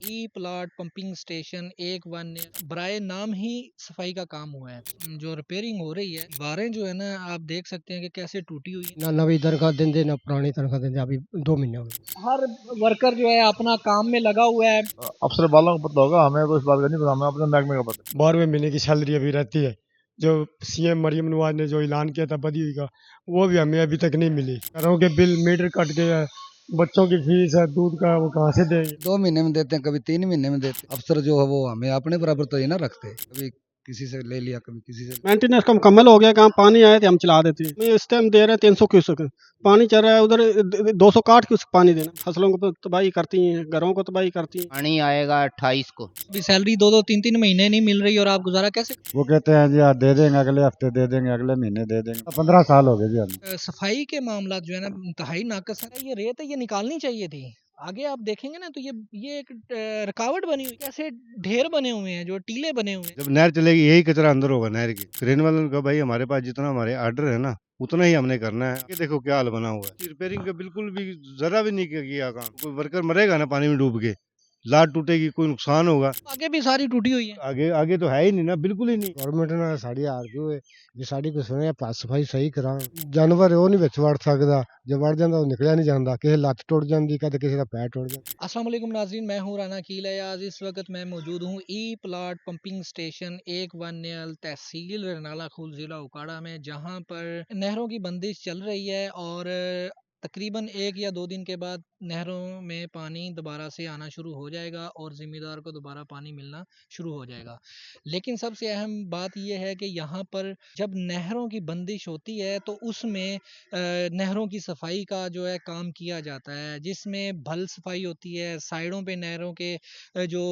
ई plot pumping station एक one बराए नाम ही सफाई का काम हुआ है। जो रिपेयरिंग हो रही है, दीवारें जो है ना, आप देख सकते हैं कि कैसे टूटी हुई है। ना नवी तनख्वाह देंगे ना पुरानी तनख्वाह देंगे। अभी 2 महीने हो गए। हर वर्कर जो है अपना काम में लगा हुआ है। अफसर वालों को पता होगा, हमें तो इस बात का नहीं पता, हमें अपने महकमे का पता। 12वें महीने की सैलरी अभी रहती है। जो सीएम मरियम नवाज ने जो ऐलान किया था बदी हुई का, वो भी हमें अभी तक नहीं मिली। घरों के बिल मीटर कट गए हैं, बच्चों की फीस है, दूध का वो कहाँ से देंगे। 2 महीने में देते हैं, कभी 3 महीने में देते हैं। अफसर जो है वो हमें अपने बराबर तो ये ना रखते, कभी किसी से ले लिया, कभी किसी से। मेंटेनेंस का मुकम्मल हो गया काम, पानी आए थे हम चला देते हैं। मैं इस टाइम दे रहे हैं 300 क्यूसेक पानी चल रहा है, उधर 260 क्यूसेक पानी देना। फसलों को तबाही करती हैं, घरों को तबाही करती हैं। पानी आएगा 28 को। अभी सैलरी 2-2 3-3 महीने नहीं मिल रही और आप गुजारा कैसे? वो कहते हैं जी दे देंगे, अगले हफ्ते दे देंगे, अगले महीने दे देंगे। 15 साल हो गए जी हमें। सफाई के मामला जो है ना, इंतहाई नाकस है। ये रेत है, ये निकालनी चाहिए थी। आगे आप देखेंगे ना तो ये एक रुकावट बनी हुई, कैसे ढेर बने हुए हैं, जो टीले बने हुए हैं। जब नहर चलेगी यही कचरा अंदर होगा नहर की। क्रेन वालों ने कहा भाई हमारे पास जितना हमारे आर्डर है ना उतना ही हमने करना है। ये देखो क्या हाल बना हुआ है। रिपेयरिंग का बिल्कुल भी जरा भी नहीं किया काम। कोई वर्कर मरेगा ना पानी में डूब के, लाट टूटेगी, कोई नुकसान होगा। आगे भी सारी टूटी हुई है। आगे आगे तो है ही नहीं ना, बिल्कुल ही नहीं। गवर्नमेंट ने साड़ी हार गई है, जे साड़ी को सुने सफाई सही करा। जानवर वो नहीं विच वड़ सकदा, जो वड़ जांदा वो निकलिया नहीं जांदा। किसी लत्त टुट जांदी, कदे किसी दा पैर टुट जांदा। अस्सलाम वालेकुम नाज़रीन, मैं हूँ राना कील अयाज। इस वक्त मैं मौजूद हूँ ई प्लाट पंपिंग स्टेशन 1 तहसील रनाला खूल ज़िला उकाड़ा में, जहाँ पर नहरों की बंदिश चल रही है और तकरीबन 1 या 2 दिन के बाद नहरों में पानी दोबारा से आना शुरू हो जाएगा और ज़िम्मेदार को दोबारा पानी मिलना शुरू हो जाएगा। लेकिन सबसे अहम बात यह है कि यहाँ पर जब नहरों की बंदिश होती है तो उसमें नहरों की सफाई का जो है काम किया जाता है, जिसमें भल सफाई होती है। साइडों पे नहरों के जो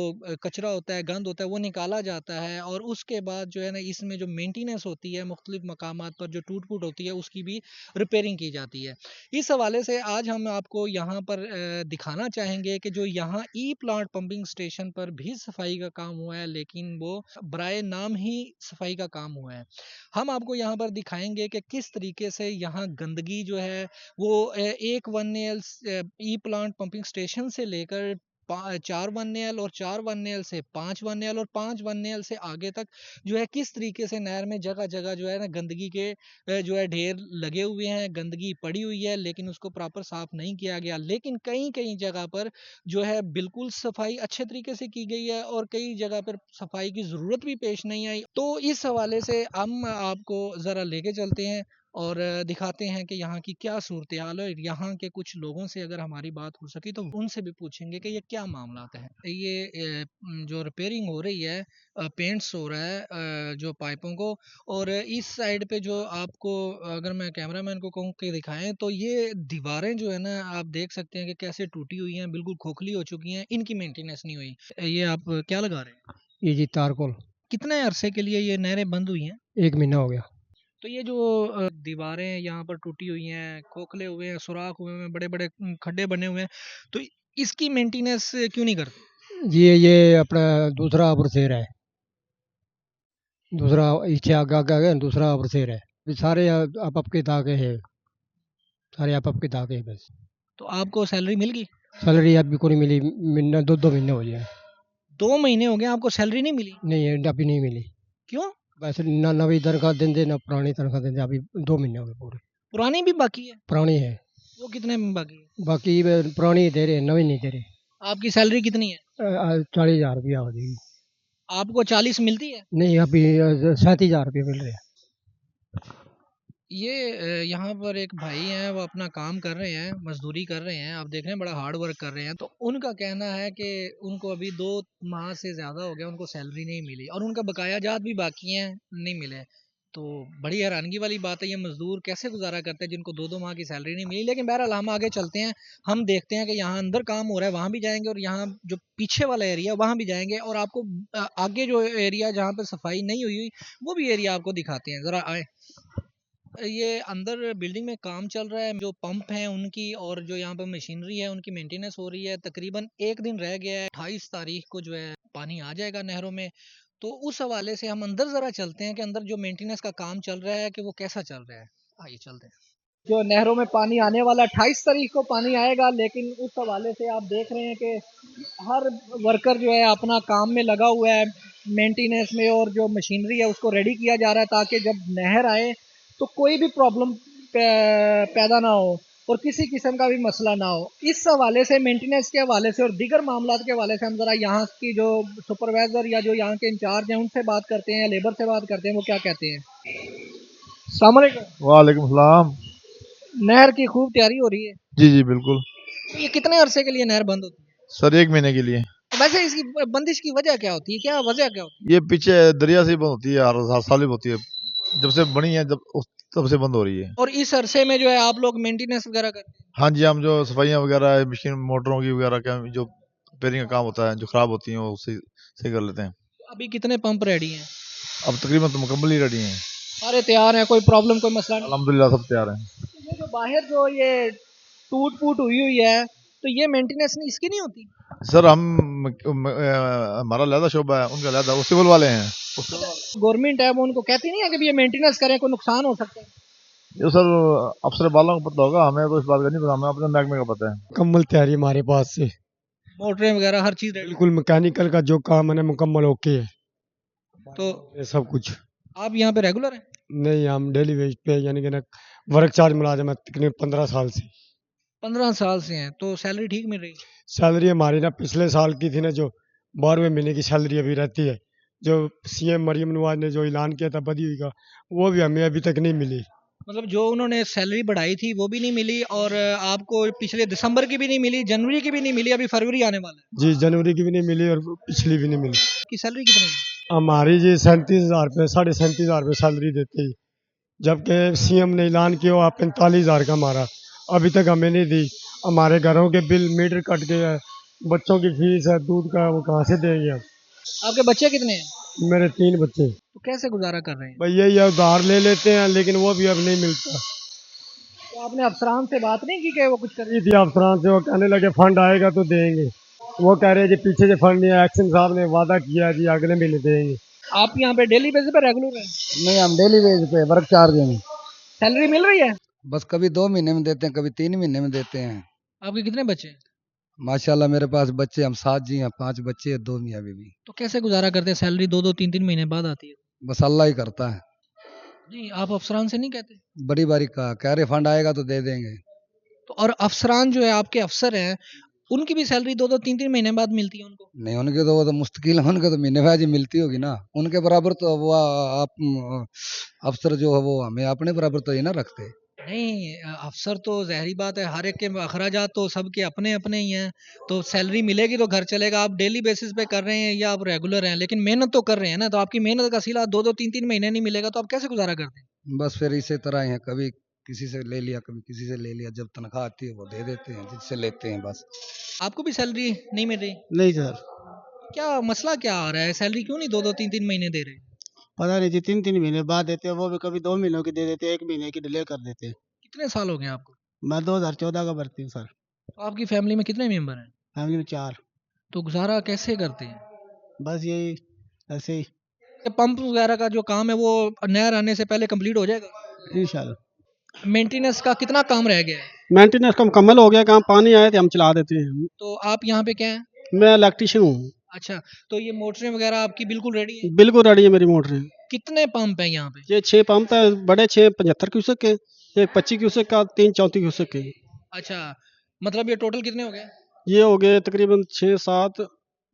कचरा होता है, गंद होता है, वो निकाला जाता है और उसके बाद जो है ना, इसमें जो मेंटेनेंस होती है मुख्तलिफ मकामात पर, जो टूट फूट होती है, उसकी भी रिपेयरिंग की जाती है। इस हवाले से आज हम आपको यहाँ पर दिखाना चाहेंगे कि जो यहाँ ई प्लांट पंपिंग स्टेशन पर भी सफाई का काम हुआ है, लेकिन वो बराए नाम ही सफाई का काम हुआ है। हम आपको यहाँ पर दिखाएंगे कि किस तरीके से यहाँ गंदगी जो है वो 1 1 ई प्लांट पंपिंग स्टेशन से लेकर 4 1 और 4 1 से 5 1 और 5 1 से आगे तक जो है किस तरीके से नहर में जगह जगह जो है ना गंदगी के जो है ढेर लगे हुए हैं, गंदगी पड़ी हुई है, लेकिन उसको प्रॉपर साफ नहीं किया गया। लेकिन कई कई जगह पर जो है बिल्कुल सफाई अच्छे तरीके से की गई है और कई जगह पर सफाई की ज़रूरत भी पेश नहीं आई। तो इस हवाले से हम आपको ज़रा लेके चलते हैं और दिखाते हैं कि यहाँ की क्या सूरत हाल है। यहाँ के कुछ लोगों से अगर हमारी बात हो सकी तो उनसे भी पूछेंगे कि ये क्या मामला है। ये जो रिपेयरिंग हो रही है, पेंट्स हो रहा है जो पाइपों को। और इस साइड पे जो आपको, अगर मैं कैमरामैन को कहूँ कि दिखाएं, तो ये दीवारें जो है ना, आप देख सकते हैं कि कैसे टूटी हुई हैं, बिल्कुल खोखली हो चुकी हैं, इनकी मेंटेनेंस नहीं हुई। ये आप क्या लगा रहे हैं? ये जी तारकोल। कितने अरसे के लिए ये नहरें बंद हुई हैं? 1 महीना हो गया। तो ये जो दीवारें यहाँ पर टूटी हुई हैं, खोखले हुए हैं, सुराख हुए हैं, बड़े बड़े खड्डे बने हुए हैं, तो इसकी मेंटेनेंस क्यों नहीं करते? ये अपना दूसरा अबरसेर है, दूसरा इच्छे आगे आगे आगे दूसरा अबरसेर है। ये सारे आप आपके दागे है, सारे आप आपके दागे है बस। तो आपको सैलरी मिल गई? सैलरी अभी को नहीं मिली, महीना 2 2 महीने हो गए। 2 महीने हो गए आपको सैलरी नहीं मिली? नहीं अभी नहीं मिली। क्यों? वैसे ना नवी तनख्वाह देंगे ना पुरानी तनख्वाह देंगे। अभी 2 महीने हो गए पूरे। पुरानी भी बाकी है? पुरानी है, वो कितने में बाकी है? बाकी पुरानी दे रहे, नवी नहीं दे रहे। आपकी सैलरी कितनी है? 40,000 रुपया हो जाएगी। आपको 40 मिलती है? नहीं अभी 37,000 रुपये मिल रहे हैं। ये यहाँ पर एक भाई हैं, वो अपना काम कर रहे हैं, मजदूरी कर रहे हैं, आप देख रहे हैं बड़ा हार्ड वर्क कर रहे हैं। तो उनका कहना है कि उनको अभी 2 माह से ज़्यादा हो गया, उनको सैलरी नहीं मिली और उनका बकाया जात भी बाकी हैं, नहीं मिले। तो बड़ी हैरानगी वाली बात है, ये मजदूर कैसे गुजारा करते हैं जिनको 2 2 माह की सैलरी नहीं मिली। लेकिन बहरहाल हम आगे चलते हैं, हम देखते हैं कि यहाँ अंदर काम हो रहा है, वहाँ भी जाएंगे और यहाँ जो पीछे वाला एरिया वहाँ भी जाएंगे और आपको आगे जो एरिया जहाँ पर सफाई नहीं हुई हुई वो भी एरिया आपको दिखाते हैं। ज़रा आए। ये अंदर बिल्डिंग में काम चल रहा है, जो पंप हैं उनकी और जो यहाँ पर मशीनरी है उनकी मेंटेनेंस हो रही है। तकरीबन 1 दिन रह गया है, 28 तारीख को जो है पानी आ जाएगा नहरों में। तो उस हवाले से हम अंदर ज़रा चलते हैं कि अंदर जो मेंटेनेंस का काम चल रहा है कि वो कैसा चल रहा है। आइए चलते हैं। जो नहरों में पानी आने वाला 28 तारीख को पानी आएगा, लेकिन उस हवाले से आप देख रहे हैं कि हर वर्कर जो है अपना काम में लगा हुआ है, मेंटेनेंस में, और जो मशीनरी है उसको रेडी किया जा रहा है ताकि जब नहर आए तो कोई भी प्रॉब्लम पैदा ना हो और किसी किस्म का भी मसला ना हो। इस हवाले से, मेंटेनेंस के हवाले से और दीगर मामला के हवाले से हम ज़रा यहाँ की जो सुपरवाइज़र या जो यहाँ के इंचार्ज हैं उनसे बात करते हैं या लेबर से बात करते हैं, वो क्या कहते हैं। अस्सलाम वालेकुम। वालेकुम सलाम। नहर की खूब तैयारी हो रही है, जी जी बिल्कुल। तो ये कितने अरसे के लिए नहर बंद होती है? सर 1 महीने के लिए। वैसे इसकी बंदिश की वजह क्या होती है, क्या वजह क्या होती ये पीछे दरिया से बंद होती है, हर साल ही होती है, जब से बनी है तब से बंद हो रही है। है? और इस अरसे में जो है आप लोग मेंटेनेंस वगैरह करते हैं? हाँ जी, हम जो सफाइयाँ वगैरह मशीन मोटरों की वगैरह का जो रिपेयरिंग का काम होता है, जो खराब होती हैं वो सही कर लेते हैं। अभी कितने पंप रेडी हैं? अब तकरीबन तो मुकम्मल ही रेडी हैं। सारे तैयार हैं, कोई प्रॉब्लम कोई मसला नहीं? अल्हम्दुलिल्लाह सब तैयार हैं। ये जो बाहर जो ये टूट फूट हुई हुई है, तो ये मेंटेनेंस नहीं इसकी नहीं होती? सर हमारा अलहदा शोबा है, उनका अलहदा, वो सिविल वाले हैं। गवर्नमेंट है वो उनको कहती नहीं है कि भी ये मेंटेनेंस करें, कोई नुकसान हो सकता है? ये सर अफसर वालों को पता होगा, हमें तो इस बात का नहीं पता, हमें अपने महकमे का पता है। मुकम्मल तैयारी हमारे पास से, मोटरें वगैरह हर चीज़ रेडी? बिल्कुल मैकेनिकल का जो काम है ना मुकम्मल ओके है, तो ये सब कुछ। आप यहाँ पे रेगुलर हैं? नहीं, हम डेली वेज पे यानी कि ना वर्क चार्ज मुलाजिम है तकरीबन 15 साल से। 15 साल से हैं, तो सैलरी ठीक मिल रही है? सैलरी हमारी ना पिछले साल की थी ना, जो 12वें महीने की सैलरी अभी रहती है, जो सीएम मरियम नवाज ने जो ऐलान किया था बदी हुई का, वो भी हमें अभी तक नहीं मिली। मतलब जो उन्होंने सैलरी बढ़ाई थी वो भी नहीं मिली, और आपको पिछले दिसंबर की भी नहीं मिली, जनवरी की भी नहीं मिली, अभी फरवरी आने वाला है। जी, जनवरी की भी नहीं मिली और पिछली भी नहीं मिली। की सैलरी कितनी है? हमारी जी 37,000 रुपये, 37,500 रुपये सैलरी देते ही, जबकि सीएम ने ऐलान किया हुआ 45,000 का हमारा, अभी तक हमें नहीं दी। हमारे घरों के बिल मीटर कट गए हैं, बच्चों की फीस है, दूध का, वो कहाँ से देंगे हम। आपके बच्चे कितने हैं? मेरे 3 बच्चे। तो कैसे गुजारा कर रहे हैं? भाई यही है, उधार ले लेते हैं लेकिन वो भी अब नहीं मिलता। तो आपने अफसरान से बात नहीं की कि वो कुछ कर? जी थी अफसरान से, वो कहने लगे फंड आएगा तो देंगे। वो कह रहे हैं जी पीछे से फंड नहीं आया, एक्शन साहब ने वादा किया जी अगले महीने देंगे। आप यहाँ पे डेली बेसिस पे रेगुलर हैं? नहीं, हम डेली वेज पे वर्क चार्ज में। सैलरी मिल रही है? बस कभी 2 महीने में देते हैं, कभी 3 महीने में देते हैं। आपके कितने बच्चे हैं? माशाल्लाह मेरे पास बच्चे, हम 7 जी हैं, 5 बच्चे हैं, 2 मियाँ बीवी। तो कैसे गुजारा करते हैं? सैलरी 2-2 3-3 महीने बाद आती है। बस अल्लाह ही करता है। जी, आप अफसरान से नहीं कहते? बड़ी बारी कह रहे फंड आएगा तो दे देंगे। तो और अफसरान जो है आपके अफसर हैं, उनकी भी सैलरी 2-2 3-3 महीने बाद मिलती है उनको? नहीं, उनके तो वो तो मुश्किल है, उनके तो महीने बाद ही मिलती होगी ना। उनके बराबर तो वो आप अफसर जो है वो हमें अपने बराबर तो ये ना रखते। नहीं, अफसर तो ज़ाहिरी बात है, हर एक के अखराजात तो सबके अपने अपने ही हैं, तो सैलरी मिलेगी तो घर चलेगा। आप डेली बेसिस पे कर रहे हैं या आप रेगुलर हैं, लेकिन मेहनत तो कर रहे हैं ना, तो आपकी मेहनत का सिला 2-2 3-3 महीने नहीं मिलेगा तो आप कैसे गुजारा करते हैं? बस फिर इसी तरह ही है, कभी किसी से ले लिया, कभी किसी से ले लिया, जब तनख्वाह आती है वो दे देते हैं, जिससे लेते हैं बस। आपको भी सैलरी नहीं मिल रही? नहीं सर, क्या मसला क्या आ रहा है? सैलरी क्यों नहीं 2-2 3-3 महीने दे रहे? पता नहीं जी, 3-3 महीने बाद देते हैं, वो भी कभी 2 महीनों की दे देते हैं, 1 महीने की डिले कर देते हैं। कितने साल हो गए आपको? मैं 2014 का भर्ती हूँ सर। तो आपकी फैमिली में कितने मेंबर हैं? फैमिली में 4। तो गुजारा कैसे करते हैं? बस यही ऐसे ही, ये पंप वगैरह का जो काम है वो नहर आने से पहले कंप्लीट हो जाएगा? इंशाल्लाह। मेंटेनेंस का कितना काम रह गया है? मेंटेनेंस का मुकम्मल हो गया काम, पानी आए तो हम चला देते हैं। तो आप यहाँ पे क्या हैं? मैं इलेक्ट्रिशियन हूँ। अच्छा, तो ये मोटरें वगैरह आपकी बिल्कुल रेडी है? बिल्कुल रेडी है मेरी मोटरें। कितने पंप हैं यहाँ पे? ये 6 पंप है, बड़े 6 75 क्यूसेक के, एक 25 क्यूसेक का, 3 34 क्यूसेक के। अच्छा, मतलब ये टोटल कितने हो गए? ये हो गए तकरीबन 6-7,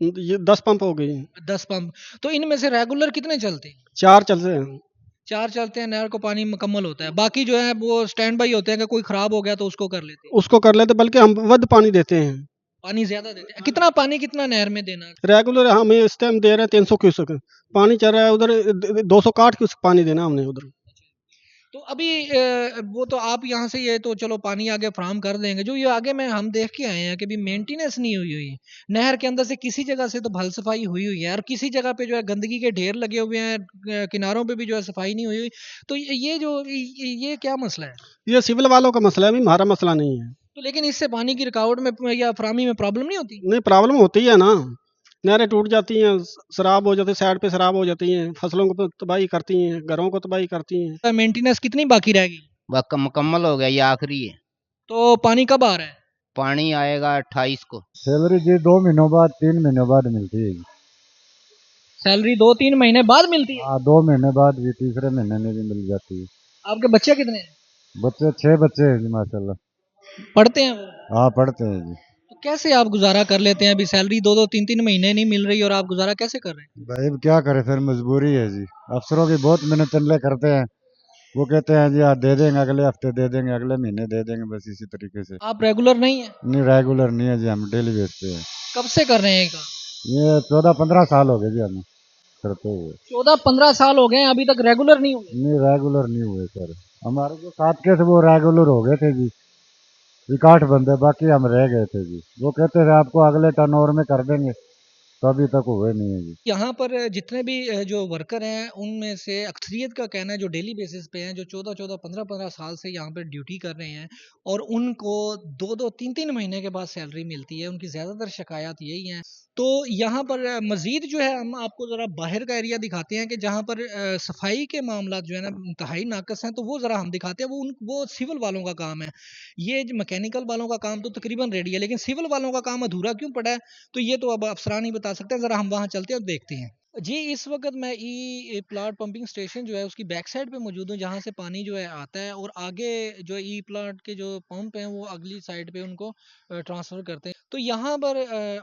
ये 10 पंप हो गए। 10 पंप। तो इनमें से रेगुलर कितने चलते हैं? 4 चल रहे हैं। 4 चलते हैं, नहर को पानी मुकम्मल होता है, बाकी जो है वो स्टैंड बाई होते हैं कि कोई खराब हो गया तो उसको कर लेते हैं। उसको कर लेते, बल्कि हम वध पानी देते हैं। पानी ज्यादा देते हैं? कितना पानी कितना नहर में देना है? रेगुलर हम इस टाइम दे रहे हैं 300 क्यूसेक पानी चल रहा है, उधर 260 क्यूसेक पानी देना हमने उधर। तो अभी वो तो आप यहाँ से ये तो चलो पानी आगे फ्राहम कर देंगे, जो ये आगे में हम देख के आए हैं कि भी मेंटेनेंस नहीं हुई हुई। नहर के अंदर से किसी जगह से तो भल सफाई हुई हुई है और किसी जगह पे जो है गंदगी के ढेर लगे हुए हैं, किनारों पे भी जो है सफाई नहीं हुई हुई। तो ये जो ये क्या मसला है? ये सिविल वालों का मसला है, हमारा मसला नहीं है। तो लेकिन इससे पानी की रुकावट में या फराहमी में प्रॉब्लम नहीं होती? नहीं, प्रॉब्लम होती है ना, नहरें टूट जाती हैं, शराब हो जाती है, साइड पे शराब हो जाती हैं, फसलों को तबाही करती हैं, घरों को तबाही करती हैं। मेंटेनेंस कितनी बाकी रहेगी? वह मुकम्मल हो गया, ये आखिरी है। तो पानी कब आ रहा है? पानी आएगा 28 को। सैलरी जी 2 महीनों बाद 3 महीनों बाद मिलती है। सैलरी 2-3 महीने बाद मिलती है? हाँ 2 महीने बाद भी, तीसरे महीने में भी मिल जाती है। आपके बच्चे कितने हैं? बच्चे 6 बच्चे हैं जी माशाल्लाह। पढ़ते हैं वो? हाँ पढ़ते हैं जी। तो कैसे आप गुजारा कर लेते हैं? अभी सैलरी 2-2 3-3 महीने नहीं मिल रही और आप गुजारा कैसे कर रहे हैं? भाई अब क्या करें, फिर मजबूरी है जी। अफसरों की बहुत मिन्नत तनले करते हैं, वो कहते हैं जी आज दे देंगे, अगले हफ्ते दे देंगे, अगले महीने दे देंगे, बस इसी तरीके से। आप रेगुलर नहीं है? नहीं रेगुलर नहीं है जी, हम डेली बेस पे हैं। कब से कर रहे हैं ये काम? ये 14-15 साल हो गए जी हमें करते हुए। 14-15 साल हो गए हैं, अभी तक रेगुलर नहीं हुए? नहीं रेगुलर नहीं हुए सर। हमारे जो साथ के थे वो रेगुलर हो गए थे जी, 61 बंदे, बाकी हम रह गए थे जी। वो कहते थे आपको अगले टर्नओवर में कर देंगे, तो अभी तक हुए नहीं है जी। यहाँ पर जितने भी जो वर्कर हैं उनमें से अक्सरियत का कहना है, जो डेली बेसिस पे हैं, जो 14-14 15-15 साल से यहाँ पर ड्यूटी कर रहे हैं और उनको 2-2 3-3 महीने के बाद सैलरी मिलती है, उनकी ज़्यादातर शिकायत यही है। तो यहाँ पर मज़ीद जो है हम आपको ज़रा बाहर का एरिया दिखाते हैं कि जहाँ पर सफाई के मामलात जो है ना इंतहाई नाक़िस हैं, तो वो ज़रा हम दिखाते हैं। वो सिविल वालों का काम है। ये जो मैकेनिकल वालों का काम तो तकरीबन रेडी है, लेकिन सिविल वालों का काम अधूरा क्यों पड़ा है? तो ये तो अब अफसरान ही बता सकते हैं। ज़रा हम वहाँ चलते हैं और देखते हैं। जी, इस वक़्त मैं ई प्लांट पंपिंग स्टेशन जो है उसकी बैक साइड पे मौजूद हूँ, जहाँ से पानी जो है आता है और आगे जो ई प्लांट के जो पंप हैं वो अगली साइड पे उनको ट्रांसफ़र करते हैं। तो यहाँ पर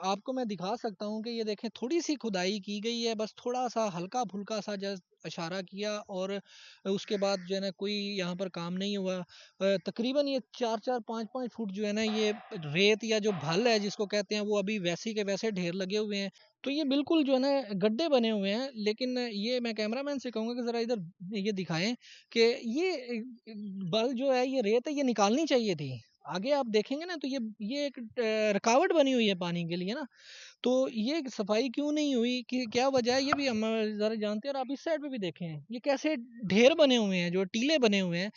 आपको मैं दिखा सकता हूँ कि ये देखें, थोड़ी-सी खुदाई की गई है, बस थोड़ा-सा हल्का-फुल्का सा जस्ट इशारा किया और उसके बाद जो है ना कोई यहाँ पर काम नहीं हुआ। तकरीबन ये 4-4 5-5 फुट जो है ना ये रेत या जो भल है जिसको कहते हैं, वो अभी वैसे के वैसे ढेर लगे हुए हैं। तो ये बिल्कुल जो है ना गड्ढे बने हुए हैं, लेकिन ये मैं कैमरामैन से कहूँगा कि ज़रा इधर ये दिखाएँ कि ये बल जो है, ये रेत है, ये निकालनी चाहिए थी। आगे आप देखेंगे ना तो ये एक रुकावट बनी हुई है पानी के लिए ना। तो ये सफाई क्यों नहीं हुई, कि क्या वजह है, ये भी हम ज़रा जानते हैं। और आप इस साइड पे भी देखें, ये कैसे ढेर बने हुए हैं, जो टीले बने हुए हैं।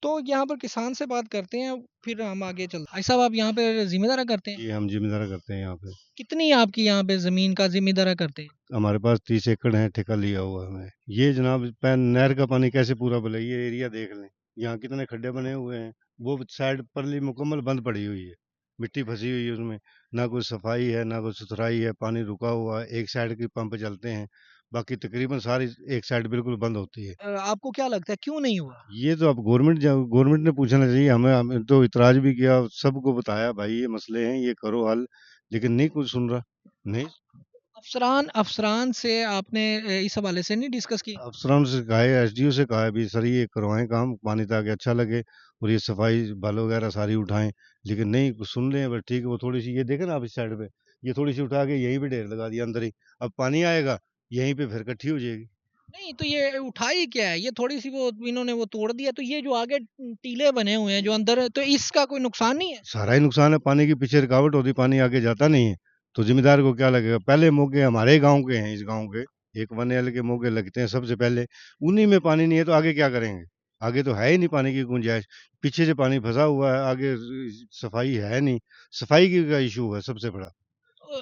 तो यहाँ पर किसान से बात करते हैं, फिर हम आगे चलते हैं। भाई साहब, आप यहाँ पे ज़िम्मेदारा करते हैं? जी हम जिम्मेदार करते हैं यहाँ पे। कितनी आपकी यहाँ पे ज़मीन का ज़िम्मेदारा करते हैं? हमारे पास 30 एकड़ है, ठेका लिया हुआ है हमें। ये जनाब नहर का पानी कैसे पूरा बले, ये एरिया देख लें, यहाँ कितने खड्डे बने हुए हैं। वो साइड परली मुकम्मल बंद पड़ी हुई है, मिट्टी फंसी हुई है उसमें, ना कोई सफाई है ना कोई सुथराई है, पानी रुका हुआ है। एक साइड के पंप चलते हैं, बाकी तकरीबन सारी एक साइड बिल्कुल बंद होती है। आपको क्या लगता है क्यों नहीं हुआ? ये तो अब गवर्नमेंट ने पूछना चाहिए हमें। हमें तो इतराज भी किया, सबको बताया भाई ये मसले हैं, ये करो हल, लेकिन नहीं कुछ सुन रहा। नहीं, अफसरान अफसरान से आपने इस हवाले से नहीं डिस्कस की? अफसरान से कहा है, एसडीओ से कहा है भी सर ये करवाएं काम, पानी ताकि अच्छा लगे और ये सफाई बाल वगैरह सारी उठाएं, लेकिन नहीं कुछ सुन रहे हैं। बस ठीक है, वो थोड़ी सी ये देखे ना आप इस साइड पे, ये थोड़ी सी उठा के यहीं पे ढेर लगा दिया अंदर ही। अब पानी आएगा यहीं पे फिर इकट्ठी हो जाएगी। नहीं, तो ये उठाई क्या है? ये थोड़ी सी वो इन्होंने वो तोड़ दिया, तो ये जो आगे टीले बने हुए हैं जो अंदर है, तो इसका कोई नुकसान नहीं है? सारा ही नुकसान है, पानी की पीछे रुकावट होती, पानी आगे जाता नहीं है, तो जिम्मेदार को क्या लगेगा। पहले मौके हमारे गांव के हैं, इस गांव के एक वन एल के मौके लगते हैं सबसे पहले, उन्हीं में पानी नहीं है तो आगे क्या करेंगे। आगे तो है ही नहीं पानी की गुंजाइश, पीछे से पानी फंसा हुआ है, आगे सफाई है नहीं। सफाई की का इशू है सबसे बड़ा।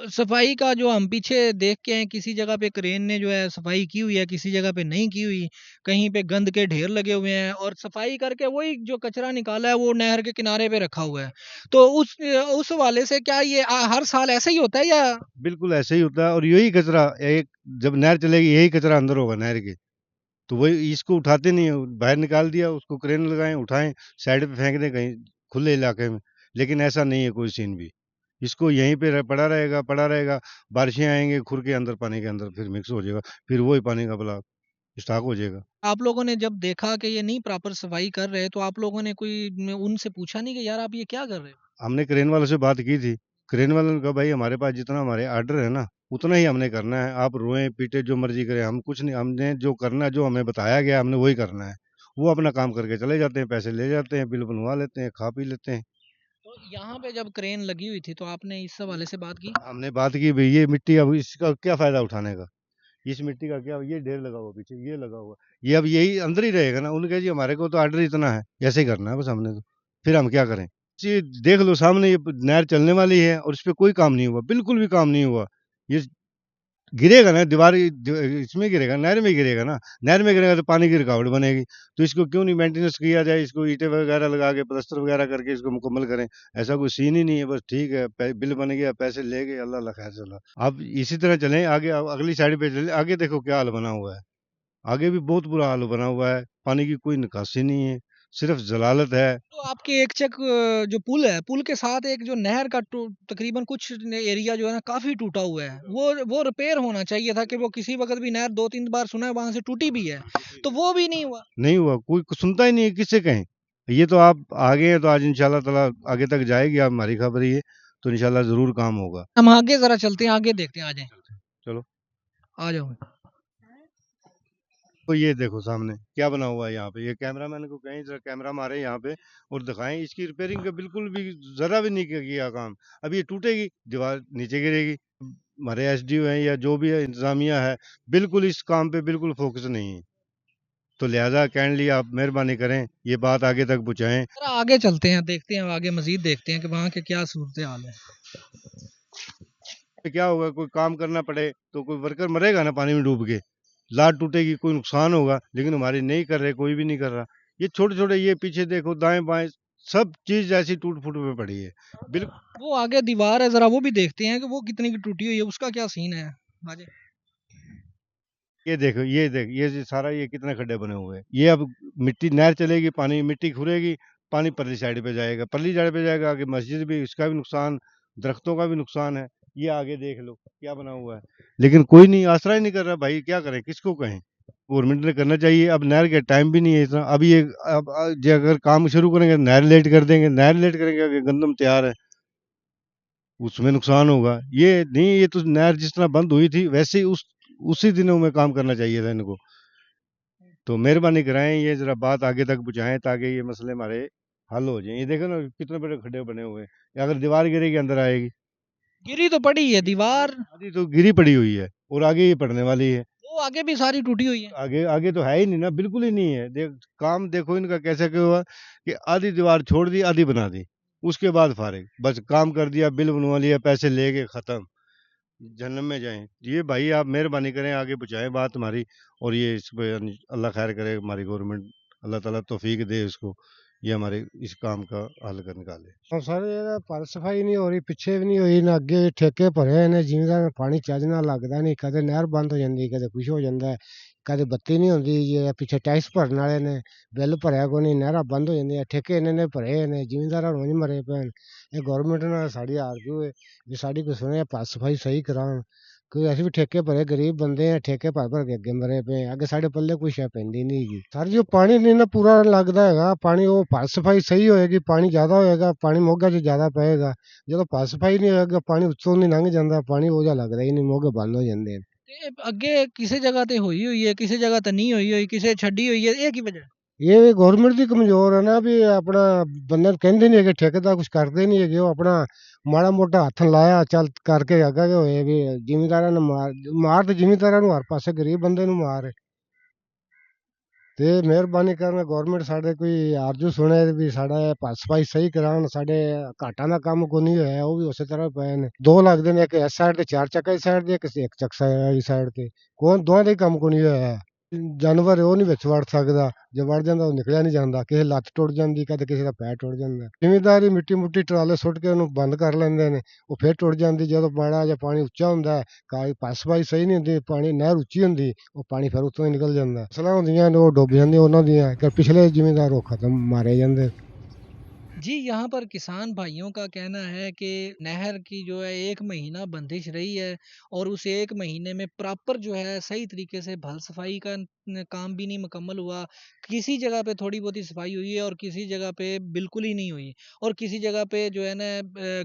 सफाई का जो हम पीछे देख के हैं, किसी जगह पे क्रेन ने जो है सफाई की हुई है, किसी जगह पे नहीं की हुई। कहीं पे गंद के ढेर लगे हुए हैं और सफाई करके वही जो कचरा निकाला है वो नहर के किनारे पे रखा हुआ है। तो उस हवाले से क्या ये हर साल ऐसा ही होता है या? बिल्कुल ऐसे ही होता है, और यही कचरा एक जब नहर चलेगी यही कचरा अंदर होगा नहर के, तो वही इसको उठाते नहीं है, बाहर निकाल दिया, उसको क्रेन लगाएं उठाएं साइड पे फेंक दें कहीं खुले इलाके में। लेकिन ऐसा नहीं है कोई सीन भी, इसको यहीं पे पड़ा रहेगा। बारिशें आएंगे खुर के अंदर, पानी के अंदर फिर मिक्स हो जाएगा, फिर वही पानी का ब्लॉक स्टॉक हो जाएगा। आप लोगों ने जब देखा कि ये नहीं प्रॉपर सफाई कर रहे, तो आप लोगों ने उनसे पूछा नहीं कि यार आप ये क्या कर रहे हो? हमने क्रेन वालों से बात की थी, क्रेन वालों ने कहा भाई हमारे पास जितना हमारे ऑर्डर है ना उतना ही हमने करना है, आप रोएं पीटे जो मर्जी करें, हम कुछ नहीं, हमने जो करना है जो हमें बताया गया हमने वही करना है। वो अपना काम करके चले जाते हैं, पैसे ले जाते हैं, बिल बनवा लेते हैं, खा पी लेते हैं। तो यहाँ पे जब क्रेन लगी हुई थी तो आपने इस हवाले से बात की? हमने बात की भाई ये मिट्टी अब इसका क्या फायदा उठाने का, इस मिट्टी का क्या, ये ढेर लगा हुआ पीछे, ये लगा हुआ, ये अब यही अंदर ही रहेगा ना। उन्होंने कहा जी हमारे को तो ऑर्डर इतना है, ऐसे ही करना है बस हमने तो, फिर हम क्या करें। जी देख लो सामने ये नहर चलने वाली है और इस पे कोई काम नहीं हुआ, बिल्कुल भी काम नहीं हुआ। ये गिरेगा ना दीवार इसमें गिरेगा, नहर में गिरेगा ना, नहर में गिरेगा तो पानी की रुकावट बनेगी। तो इसको क्यों नहीं मेंटेनेंस किया जाए, इसको ईंटें वगैरह लगा के प्लास्टर वगैरह करके इसको मुकम्मल करें। ऐसा कोई सीन ही नहीं है, बस ठीक है बिल बन गया, पैसे ले गए, अल्लाह अल्लाह खैर चला। आप इसी तरह चलें आगे, अब अगली साइड पे चलें, आगे देखो क्या हाल बना हुआ है। आगे भी बहुत बुरा हाल बना हुआ है, पानी की कोई निकासी नहीं है, सिर्फ जलालत है। तो आपके एक चक जो पुल है, पुल के साथ एक जो नहर का तकरीबन कुछ एरिया जो है ना काफी टूटा हुआ है, वो रिपेयर होना चाहिए था कि वो किसी वक्त भी नहर 2-3 बार सुना है वहां से टूटी भी है, तो वो भी नहीं हुआ। नहीं हुआ, कोई कुछ सुनता ही नहीं है, किससे कहें। ये तो आप आगे हैं तो आज इंशाल्लाह ताला आगे तक जाएगी, आप हमारी खबर ही है, तो इंशाल्लाह जरूर काम होगा। हम आगे जरा चलते हैं, आगे देखते हैं, आ जाए, चलो, आ जाओ। तो ये देखो सामने क्या बना हुआ है यहाँ पे, ये कैमरा मैन को कहीं जरा कैमरा मारे यहाँ पे और दिखाएं, इसकी रिपेयरिंग का बिल्कुल भी जरा भी नहीं किया काम। अब ये टूटेगी, दीवार नीचे गिरेगी। हमारे एसडीओ हैं या जो भी है इंतजामिया है, बिल्कुल इस काम पे बिल्कुल फोकस नहीं है। तो लिहाजा काइंडली आप मेहरबानी करें, ये बात आगे तक पहुँचाएं। जरा आगे चलते हैं, देखते हैं आगे मजीद, देखते हैं कि वहाँ के क्या सूरत हाल है। क्या होगा, कोई काम करना पड़े तो कोई वर्कर मरेगा ना पानी में डूब के, लाट टूटेगी, कोई नुकसान होगा, लेकिन हमारे नहीं कर रहे, कोई भी नहीं कर रहा। ये छोटे छोटे, ये पीछे देखो दाएं बाएं, सब चीज ऐसी टूट फूट में पड़ी है बिल्कुल। वो आगे दीवार है, जरा वो भी देखते हैं कि वो कितनी की टूटी हुई है, उसका क्या सीन है। आ जाए। ये देखो, ये देख, ये सारा ये कितने खड्डे बने हुए हैं। ये अब मिट्टी नहर चलेगी, पानी मिट्टी खुरेगी, पानी परली साइड पे जाएगा, परली साइड पे जाएगा, आगे मस्जिद भी, इसका भी नुकसान, दरख्तों का भी नुकसान है। ये आगे देख लो क्या बना हुआ है, लेकिन कोई नहीं आसरा ही नहीं कर रहा भाई, क्या करें, किसको कहें। गवर्नमेंट ने करना चाहिए। अब नहर के टाइम भी नहीं है इतना, अभी ये अब जो अगर काम शुरू करेंगे नहर लेट कर देंगे, नहर लेट करेंगे, आगे गंदम तैयार है, उसमें नुकसान होगा। ये नहीं, ये तो नहर जिस तरह बंद हुई थी वैसे ही उसी दिनों में काम करना चाहिए था इनको। तो मेहरबानी कराएं, ये जरा बात आगे तक पहुंचाएं ताकि ये मसले हमारे हल हो जाएं। ये देखो ना कितने बड़े खड्डे बने हुए हैं, अगर दीवार गिरेगी अंदर आएगी। गिरी तो पड़ी है दीवार, आधी तो गिरी पड़ी हुई है और आगे ये पड़ने वाली है। वो आगे भी सारी टूटी हुई है। आगे आगे तो है ही नहीं ना, बिल्कुल ही नहीं है। काम देखो इनका कैसे क्या हुआ कि आधी दीवार छोड़ दी, आधी बना दी, उसके बाद फारिग, बस काम कर दिया, बिल बनवा लिया, पैसे लेके खत्म, जन्नत में जाएं। ये भाई आप मेहरबानी करें, आगे पहुंचाएं बात हमारी, और ये इस पे अल्लाह खैर करे, हमारी गवर्नमेंट अल्लाह ताला तौफीक दे इसको, ये हमारे इस काम का हल कर निकाले। और सर ये पर सफाई नहीं हो रही, पिछे भी नहीं हुई ना अगे, ठेके भरे ने जिमीदार ने, पानी ਚੱਜ ਨਾਲ ਲੱਗਦਾ ਨਹੀਂ, ਕਦੇ ਨਹਿਰ ਬੰਦ ਹੋ ਜਾਂਦੀ, ਕਦੇ ਕੁਛ ਹੋ ਜਾਂਦਾ, ਕਦੇ ਬੱਤੀ ਨਹੀਂ ਹੁੰਦੀ, ਜੇ ਪਿੱਛੇ ਟੈਕਸ ਭਰਨ ਵਾਲੇ ਨੇ ਬਿੱਲ ਭਰਿਆ ਕੋਈ ਨਹੀਂ, ਨਹਿਰਾਂ ਬੰਦ ਹੋ ਜਾਂਦੀਆਂ, ਠੇਕੇ ਇੰਨੇ ਨੇ ਭਰੇ ਨੇ, ਜ਼ਿਮੀਂਦਾਰਾਂ ਰੋਜ਼ ਮਰੇ ਪਏ ਨੇ। ਇਹ ਗਵਰਨਮੈਂਟ ਨਾਲ ਸਾਡੀ ਆਰਜ਼ੂ ਹੈ ਵੀ ਸਾਡੀ ਕੋਈ ਸੁਣੇ, ਪਰ ਸਫਾਈ ਸਹੀ ਕਰਾਉਣ, ਕਿਉਂਕਿ ਅਸੀਂ ਵੀ ਠੇਕੇ ਭਰੇ ਗਰੀਬ ਬੰਦੇ ਆ, ਠੇਕੇ ਭਰ ਭਰ ਕੇ ਅੱਗੇ ਮਰੇ ਪਏ ਆ, ਅੱਗੇ ਸਾਡੇ ਪੱਲੇ ਕੋਈ ਸ਼ੈ ਪੈਂਦੀ ਨਹੀਂ ਹੈਗੀ ਸਰ ਜੀ। ਉਹ ਪਾਣੀ ਨਹੀਂ ਨਾ ਪੂਰਾ ਲੱਗਦਾ ਹੈਗਾ, ਪਾਣੀ ਉਹ ਭਰ ਸਫਾਈ ਸਹੀ ਹੋਏਗੀ, ਪਾਣੀ ਜ਼ਿਆਦਾ ਹੋਏਗਾ, ਪਾਣੀ ਮੋਗਾ 'ਚ ਜ਼ਿਆਦਾ ਪਏਗਾ। ਜਦੋਂ ਭਰ ਸਫਾਈ ਨਹੀਂ ਹੋਏਗਾ, ਪਾਣੀ ਉੱਤੋਂ ਦੀ ਲੰਘ ਜਾਂਦਾ, ਪਾਣੀ ਉਹ ਜਿਹਾ ਲੱਗਦਾ ਹੀ ਨਹੀਂ, ਮੋਗੇ ਬੰਦ ਹੋ ਜਾਂਦੇ ਨੇ। ਤੇ ਅੱਗੇ ਕਿਸੇ ਜਗ੍ਹਾ ਤੇ ਹੋਈ ਹੋਈ ਹੈ, ਕਿਸੇ ਜਗ੍ਹਾ ਤੇ ਨਹੀਂ ਹੋਈ ਹੋਈ, ਕਿਸੇ ਛੱਡੀ ਹੋਈ ਹੈ, ਇਹ ਕੀ ਵਜ੍ਹਾ? ਇਹ ਵੀ ਗਵਰਨਮੈਂਟ ਦੀ ਕਮਜ਼ੋਰ ਹੈ ਨਾ, ਵੀ ਆਪਣਾ ਬੰਦੇ ਨੂੰ ਕਹਿੰਦੇ ਨਹੀਂ ਹੈਗੇ, ਠੇਕੇਦਾਰ ਕੁਛ ਕਰਦੇ ਨਹੀਂ ਹੈਗੇ, ਉਹ ਆਪਣਾ ਮਾੜਾ ਮੋਟਾ ਹੱਥ ਲਾਇਆ ਚੱਲ ਕਰਕੇ ਅੱਗਾ ਕੇ ਹੋਏ ਵੀ ਜ਼ਿਮੀਂਦਾਰਾਂ ਨੂੰ ਮਾਰ ਤੇ ਜ਼ਿਮੀਂਦਾਰਾਂ ਨੂੰ ਹਰ ਪਾਸੇ, ਗਰੀਬ ਬੰਦੇ ਨੂੰ ਮਾਰ ਹੈ। ਤੇ ਮਿਹਰਬਾਨੀ ਕਰਨ ਗਵਰਨਮੈਂਟ ਸਾਡੇ ਕੋਈ ਆਰਜ਼ੂ ਸੁਣੇ ਵੀ ਸਾਡਾ ਇਹ ਸਫਾਈ ਸਹੀ ਕਰਾਉਣ, ਸਾਡੇ ਘਾਟਾਂ ਦਾ ਕੰਮ ਕੋਈ ਨਹੀਂ ਹੋਇਆ, ਉਹ ਵੀ ਉਸੇ ਤਰ੍ਹਾਂ ਪਏ ਨੇ। ਦੋ ਲੱਗਦੇ ਨੇ, ਇੱਕ ਇਸ ਸਾਈਡ ਤੇ 4 ਚੱਕਾ ਦੀ ਸਾਈਡ ਤੇ, ਇੱਕ ਚੱਕਾ ਵਾਲੀ ਸਾਈਡ ਤੇ, ਦੋਵਾਂ ਦਾ ਹੀ ਕੰਮ ਕੋਈ ਨਹੀਂ ਹੋਇਆ। ਜਾਨਵਰ ਉਹ ਨਹੀਂ ਵਿੱਚ ਵੜ ਸਕਦਾ, ਜੇ ਵੜ ਜਾਂਦਾ ਉਹ ਨਿਕਲਿਆ ਨਹੀਂ ਜਾਂਦਾ, ਕਿਸੇ ਲੱਤ ਟੁੱਟ ਜਾਂਦੀ, ਕਦੇ ਕਿਸੇ ਦਾ ਪੈਰ ਟੁੱਟ ਜਾਂਦਾ। ਜ਼ਿਮੀਂਦਾਰ ਹੀ ਮਿੱਟੀ ਮੁੱਟੀ ਟਰਾਲੇ ਸੁੱਟ ਕੇ ਉਹਨੂੰ ਬੰਦ ਕਰ ਲੈਂਦੇ ਨੇ, ਉਹ ਫਿਰ ਟੁੱਟ ਜਾਂਦੀ। ਜਦੋਂ ਮਾੜਾ ਜਿਹਾ ਪਾਣੀ ਉੱਚਾ ਹੁੰਦਾ, ਸਫਾਈ ਸਹੀ ਨਹੀਂ ਹੁੰਦੀ, ਪਾਣੀ ਨਹਿਰ ਉੱਚੀ ਹੁੰਦੀ, ਉਹ ਪਾਣੀ ਫਿਰ ਉੱਤੋਂ ਹੀ ਨਿਕਲ ਜਾਂਦਾ, ਫਸਲਾਂ ਹੁੰਦੀਆਂ ਨੇ ਉਹ ਡੁੱਬ ਜਾਂਦੀਆਂ ਉਹਨਾਂ ਦੀਆਂ, ਕਿ ਪਿਛਲੇ ਜ਼ਿਮੀਂਦਾਰ ਉਹ ਖਤਮ ਮਾਰੇ ਜਾਂਦੇ। जी, यहाँ पर किसान भाइयों का कहना है कि नहर की जो है 1 महीना बंदिश रही है और उस 1 महीने में प्रॉपर जो है सही तरीके से भल सफाई का काम भी नहीं मुकम्मल हुआ। किसी जगह पे थोड़ी बहुत ही सफाई हुई है और किसी जगह पे बिल्कुल ही नहीं हुई, और किसी जगह पे जो है ना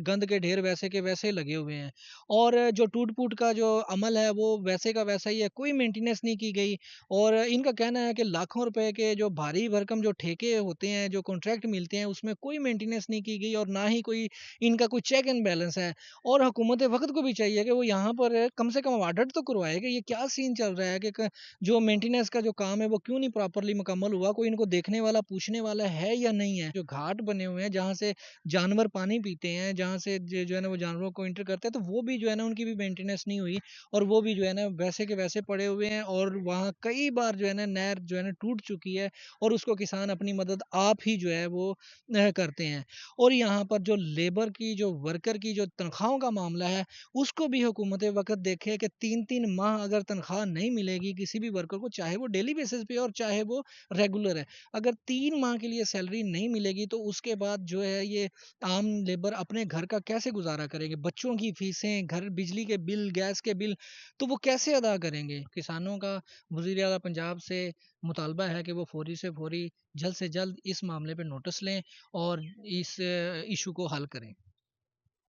गंद के ढेर वैसे के वैसे लगे हुए हैं, और जो टूट-फूट का जो अमल है वो वैसे का वैसा ही है, कोई मेंटेनेंस नहीं की गई। और इनका कहना है कि लाखों रुपए के जो भारी भरकम जो ठेके होते हैं, जो कॉन्ट्रैक्ट मिलते हैं, उसमें कोई मेंटेनेंस नहीं की गई और ना ही कोई इनका कोई चेक एंड बैलेंस है। और हुकूमत वक्त को भी चाहिए कि वो यहाँ पर कम से कम ऑडिट तो करवाए कि ये क्या सीन चल रहा है, कि जो मेंटेनेंस का जो काम है वो क्यों नहीं प्रॉपरली मुकम्मल हुआ, कोई इनको देखने वाला पूछने वाला है या नहीं है। जो घाट बने हुए हैं जहाँ से जानवर पानी पीते हैं, जहाँ से जो है ना वो जानवरों को इंटर करते हैं, तो वो भी जो है ना उनकी भी मेंटेनेंस नहीं हुई और वो भी जो है ना वैसे के वैसे पड़े हुए हैं। और वहाँ कई बार जो है ना नहर जो है ना टूट चुकी है और उसको किसान अपनी मदद आप ही जो है वो करते हैं। और यहाँ पर जो लेबर की, जो वर्कर की जो तनख्वाहों का मामला है, उसको भी हुकूमत वक्त देखे कि 3-3 माह अगर तनख्वाह नहीं मिलेगी किसी भी वर्कर को, चाहे वो डेली बेसिस पे और चाहे वो रेगुलर है, अगर 3 माह के लिए सैलरी नहीं मिलेगी तो उसके बाद जो है ये आम लेबर अपने घर का कैसे गुजारा करेंगे? बच्चों की फीसें, घर बिजली के बिल, गैस के बिल, तो वो कैसे अदा करेंगे? किसानों का वज़ीर आला पंजाब से मुतालबा है कि वो फ़ौरी से फ़ौरी, जल्द से जल्द इस मामले पे नोटिस लें और इस इश्यू को हल करें।